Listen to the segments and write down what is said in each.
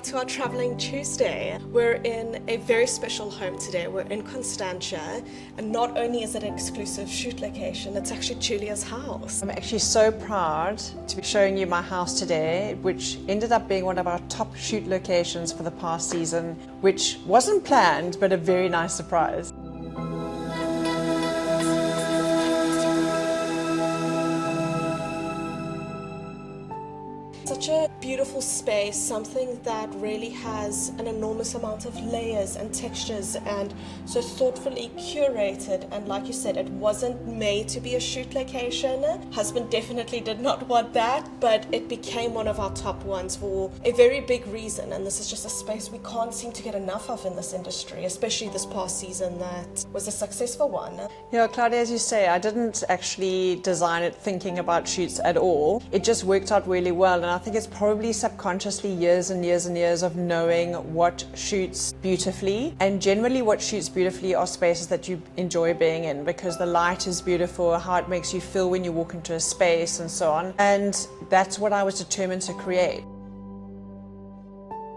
to our Traveling Tuesday. We're in a very special home today. We're in Constantia, and not only is it an exclusive shoot location, it's actually Julia's house. I'm actually so proud to be showing you my house today, which ended up being one of our top shoot locations for the past season, which wasn't planned, but a very nice surprise. Such a beautiful space, something that really has an enormous amount of layers and textures, and so thoughtfully curated. And like you said, it wasn't made to be a shoot location. Husband definitely did not want that, but it became one of our top ones for a very big reason. And this is just a space we can't seem to get enough of in this industry, especially this past season that was a successful one. Yeah, Claudia, as you say, I didn't actually design it thinking about shoots at all. It just worked out really well, and I think it's probably subconsciously years and years and years of knowing what shoots beautifully. And generally what shoots beautifully are spaces that you enjoy being in, because the light is beautiful, how it makes you feel when you walk into a space and so on. And that's what I was determined to create.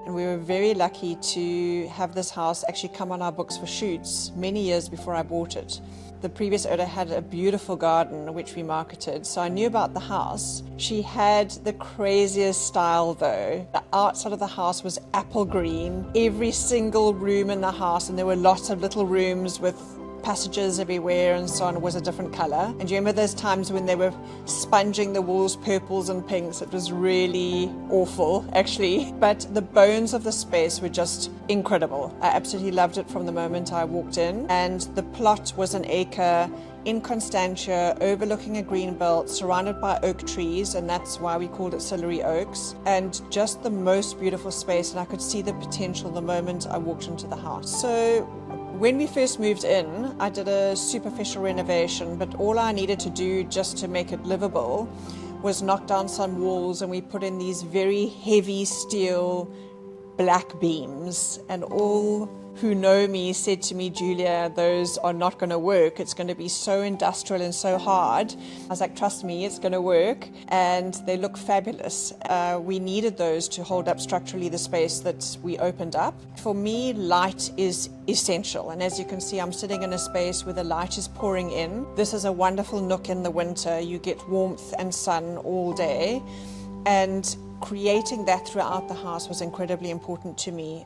And we were very lucky to have this house actually come on our books for shoots many years before I bought it. The previous owner had a beautiful garden which we marketed, so I knew about the house. She had the craziest style though. The outside of the house was apple green, every single room in the house, and there were lots of little rooms with passages everywhere and so on was a different color. And do you remember those times when they were sponging the walls purples and pinks? It was really awful actually, but the bones of the space were just incredible. I absolutely loved it from the moment I walked in, and the plot was an acre in Constantia, overlooking a green belt, surrounded by oak trees, and that's why we called it Sillery Oaks, and just the most beautiful space, and I could see the potential the moment I walked into the house. So when we first moved in, I did a superficial renovation, but all I needed to do just to make it livable was knock down some walls, and we put in these very heavy steel black beams, and all who know me said to me, Julia, those are not going to work. It's going to be so industrial and so hard. I was like, trust me, it's going to work. And they look fabulous. We needed those to hold up structurally the space that we opened up. For me, light is essential. And as you can see, I'm sitting in a space where the light is pouring in. This is a wonderful nook in the winter. You get warmth and sun all day. And creating that throughout the house was incredibly important to me.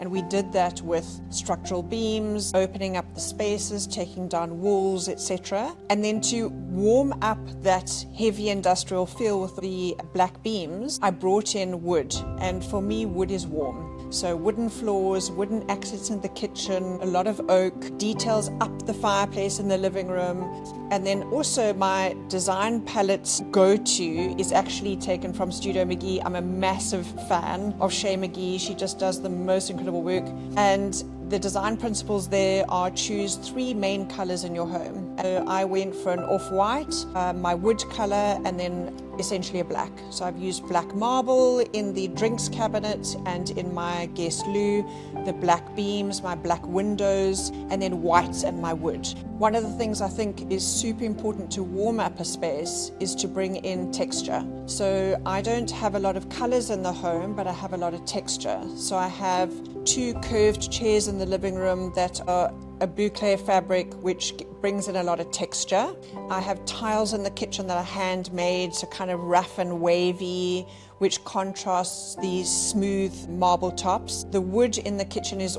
And we did that with structural beams, opening up the spaces, taking down walls, etc. And then to warm up that heavy industrial feel with the black beams, I brought in wood. And for me, wood is warm. So wooden floors, wooden accents in the kitchen, a lot of oak, details up the fireplace in the living room. And then also my design palette's go-to is actually taken from Shea McGee. I'm a massive fan of Shea McGee. She just does the most incredible work. And the design principles there are choose 3 main colors in your home. I went for an off-white, my wood color, and then essentially a black. So I've used black marble in the drinks cabinet and in my guest loo, the black beams, my black windows, and then white and my wood. One of the things I think is super important to warm up a space is to bring in texture. So I don't have a lot of colors in the home, but I have a lot of texture. So I have 2 curved chairs in the living room that are a boucle fabric, which brings in a lot of texture. I have tiles in the kitchen that are handmade, so kind of rough and wavy, which contrasts these smooth marble tops. The wood in the kitchen is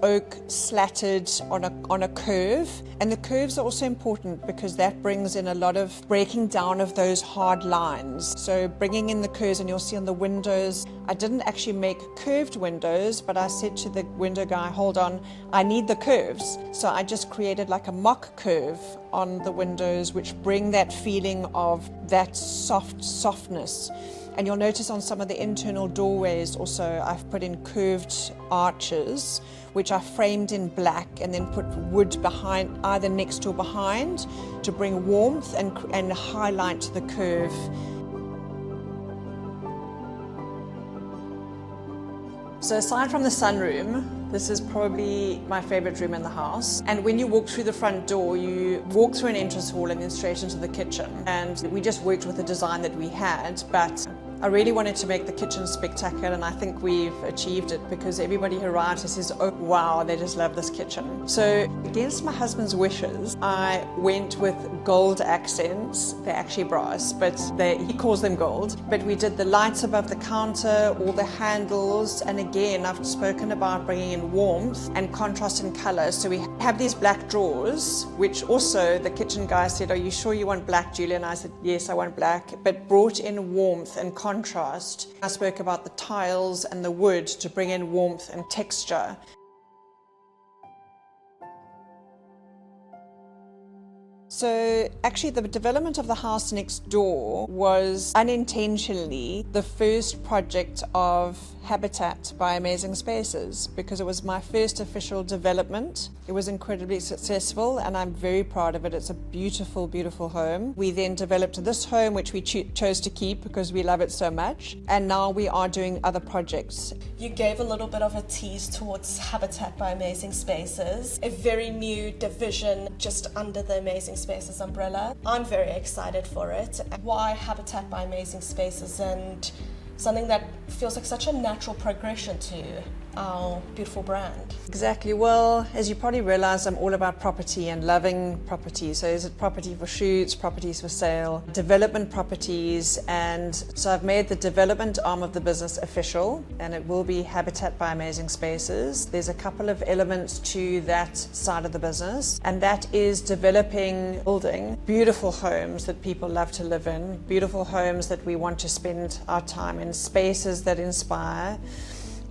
oak slatted on a curve, and the curves are also important because that brings in a lot of breaking down of those hard lines. So bringing in the curves, and you'll see on the windows, I didn't actually make curved windows, but I said to the window guy, hold on, I need the curves. So I just created like a mock curve on the windows, which bring that feeling of that softness. And you'll notice on some of the internal doorways also I've put in curved arches, which I framed in black and then put wood behind, either next or behind, to bring warmth and highlight the curve. So aside from the sunroom, this is probably my favorite room in the house. And when you walk through the front door, you walk through an entrance hall and then straight into the kitchen. And we just worked with the design that we had, but I really wanted to make the kitchen spectacular, and I think we've achieved it because everybody who arrives says, oh wow, they just love this kitchen. So against my husband's wishes, I went with gold accents. They're actually brass, but he calls them gold. But we did the lights above the counter, all the handles, and again, I've spoken about bringing in warmth and contrast in color. So we have these black drawers, which also the kitchen guy said, are you sure you want black, Julia? And I said, yes, I want black, but brought in warmth and contrast. I spoke about the tiles and the wood to bring in warmth and texture. So actually the development of the house next door was unintentionally the first project of Habitat by Amazing Spaces, because it was my first official development. It was incredibly successful and I'm very proud of it. It's a beautiful, beautiful home. We then developed this home, which we chose to keep because we love it so much. And now we are doing other projects. You gave a little bit of a tease towards Habitat by Amazing Spaces, a very new division just under the Amazing Spaces umbrella. I'm very excited for it. Why Habitat by Amazing Spaces, and something that feels like such a natural progression to our beautiful brand? Exactly. Well, as you probably realize, I'm all about property and loving property. So is it property for shoots, properties for sale, development properties, and so I've made the development arm of the business official, and it will be Habitat by Amazing Spaces. There's a couple of elements to that side of the business, and that is building beautiful homes that people love to live in, beautiful homes that we want to spend our time in, spaces that inspire.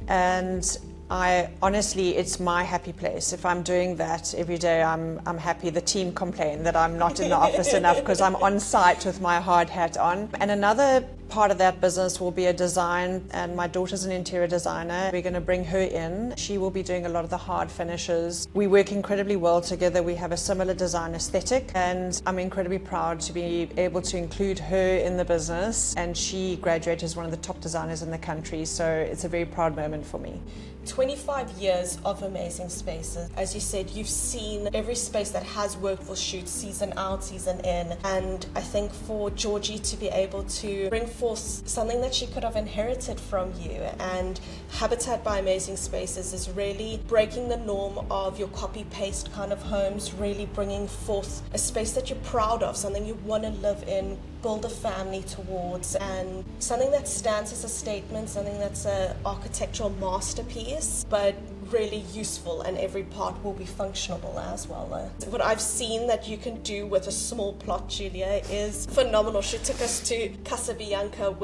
And I honestly, it's my happy place. If I'm doing that every day, I'm happy. The team complain that I'm not in the office enough because I'm on site with my hard hat on. And another part of that business will be a design, and my daughter's an interior designer. We're going to bring her in. She will be doing a lot of the hard finishes. We work incredibly well together. We have a similar design aesthetic, and I'm incredibly proud to be able to include her in the business. And she graduated as one of the top designers in the country, so it's a very proud moment for me. 25 years of Amazing Spaces. As you said, you've seen every space that has worked for shoots, season out, season in. And I think for Georgie to be able to bring forth something that she could have inherited from you, and Habitat by Amazing Spaces is really breaking the norm of your copy-paste kind of homes, really bringing forth a space that you're proud of, something you want to live in, build a family towards, and something that stands as a statement, something that's an architectural masterpiece, but really useful, and every part will be functional as well. What I've seen that you can do with a small plot, Julia, is phenomenal. She took us to Casabianca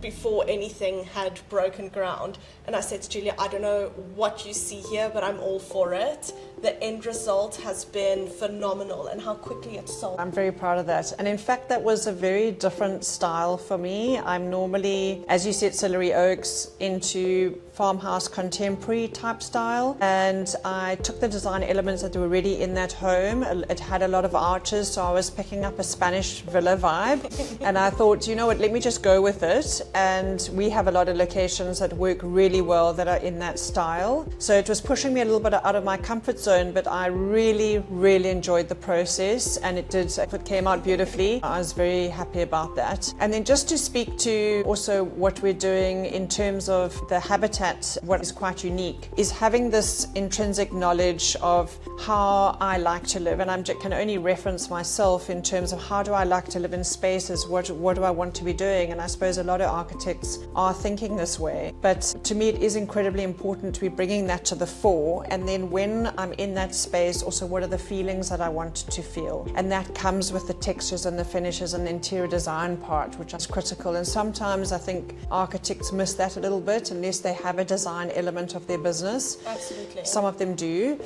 before anything had broken ground, and I said to Julia, I don't know what you see here, but I'm all for it. The end result has been phenomenal, and how quickly it sold. I'm very proud of that. And in fact, that was a very different style for me. I'm normally, as you said, Sillery Oaks, into farmhouse contemporary type style, and I took the design elements that were already in that home. It had a lot of arches, so I was picking up a Spanish villa vibe, and I thought, you know what, let me just go with it. And we have a lot of locations that work really well that are in that style, so it was pushing me a little bit out of my comfort zone, but I really, really enjoyed the process, and it came out beautifully. I was very happy about that. And then just to speak to also what we're doing in terms of the Habitat, what is quite unique is having this intrinsic knowledge of how I like to live, and I can only reference myself in terms of how do I like to live in spaces, what do I want to be doing, and I suppose a lot of architects are thinking this way, but to me it is incredibly important to be bringing that to the fore. And then when I'm in that space, also what are the feelings that I want to feel, and that comes with the textures and the finishes and the interior design part, which is critical. And sometimes I think architects miss that a little bit unless they have a design element of their business. Absolutely. Some of them do.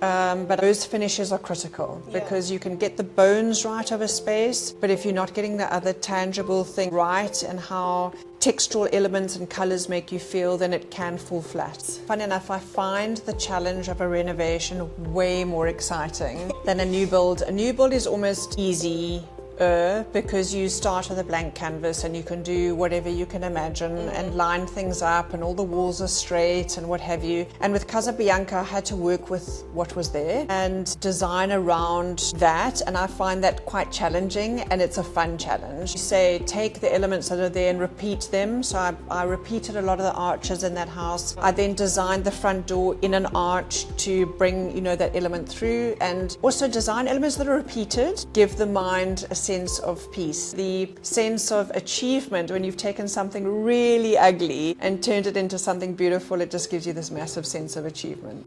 But those finishes are critical, because you can get the bones right of a space, but if you're not getting the other tangible thing right and how textural elements and colors make you feel, then it can fall flat. Funny enough, I find the challenge of a renovation way more exciting than a new build. A new build is almost easy. because you start with a blank canvas and you can do whatever you can imagine and line things up and all the walls are straight and what have you. And with Casa Bianca, I had to work with what was there and design around that, and I find that quite challenging, and it's a fun challenge. You say take the elements that are there and repeat them. So I repeated a lot of the arches in that house. I then designed the front door in an arch to bring, that element through, and also design elements that are repeated, give the mind a sense of peace, the sense of achievement when you've taken something really ugly and turned it into something beautiful. It just gives you this massive sense of achievement.